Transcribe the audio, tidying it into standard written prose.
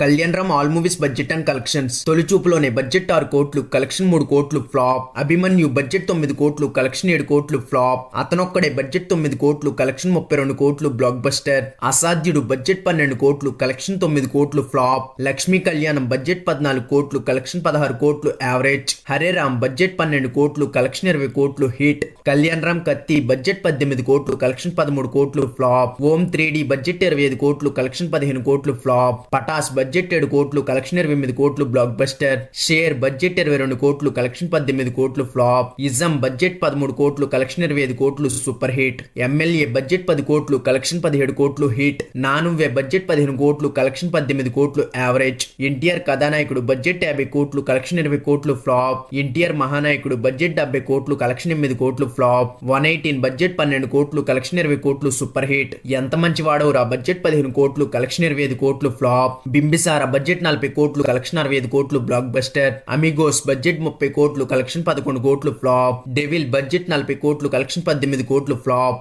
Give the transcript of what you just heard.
Kalyan Ram all movies budget and collections. తొలి చూపులోనే budget 6 కోట్లు, collection 3 కోట్లు ఫ్లాప్. అభిమన్యు బడ్జెట్ 9 కోట్లు, కలెక్షన్ 7 కోట్లు ఫ్లాప్. అతనొక్కడే బడ్జెట్ 9 కోట్లు, కలెక్షన్ 32 కోట్లు బ్లాక్ బస్టర్. అసాధ్యుడు బడ్జెట్ 12 కోట్లు, కలెక్షన్ 9 కోట్లు ఫ్లాప్. లక్ష్మీ కళ్యాణం బడ్జెట్ 14 కోట్లు, కలెక్షన్ 16 కోట్లు యావరేజ్. హరే రామ్ బడ్జెట్ 12 కోట్లు, కలెక్షన్ 20 కోట్లు హిట్. కళ్యాణ్ రామ్ కత్తి బడ్జెట్ 18 కోట్లు, కలెక్షన్ 13 కోట్లు ఫ్లాప్. ఓం 3D బడ్జెట్ 25 కోట్లు, కలెక్షన్ 15 కోట్లు ఫ్లాప్. పటాస్ బడ్జెట్ 7 కోట్లు, కలెక్షన్ 28 కోట్లు బ్లాక్ బస్టర్. షేర్ బడ్జెట్ 22 కోట్లు, కలెక్షన్ 18 కోట్లు ఫ్లాప్. ఇజం బడ్జెట్ 13 కోట్లు, కలెక్షన్ 25 కోట్లు సూపర్ హిట్. ఎమ్మెల్యే బడ్జెట్ 10 కోట్లు, కలెక్షన్ 17 కోట్లు హిట్. నానువ్వే బడ్జెట్ 15 కోట్లు, కలెక్షన్ 18 కోట్లు యావరేజ్. ఎన్టీఆర్ కథానాయకుడు బడ్జెట్ 50 కోట్లు, కలెక్షన్ 20 కోట్లు ఫ్లాప్. ఎన్టీఆర్ మహానాయకుడు బడ్జెట్ 70 కోట్లు, కలెక్షన్ 8 కోట్లు ఫ్లాప్. 118 బడ్జెట్ 12 కోట్లు, కలెక్షన్ 20 కోట్లు సూపర్ హిట్. ఎంత మంచి వాడవురా బడ్జెట్ 15 కోట్లు, కలెక్షన్ 25 కోట్లు ఫ్లాప్. బింబిసారా బడ్జెట్ 40 కోట్లు, కలెక్షన్ 65 కోట్లు బ్లాక్ బస్టర్. అమిగోస్ బడ్జెట్ 30 కోట్లు, కలెక్షన్ 11 కోట్లు ఫ్లాప్. డెవిల్ బడ్జెట్ 40 కోట్లు, కలెక్షన్ 18 కోట్లు ఫ్లాప్.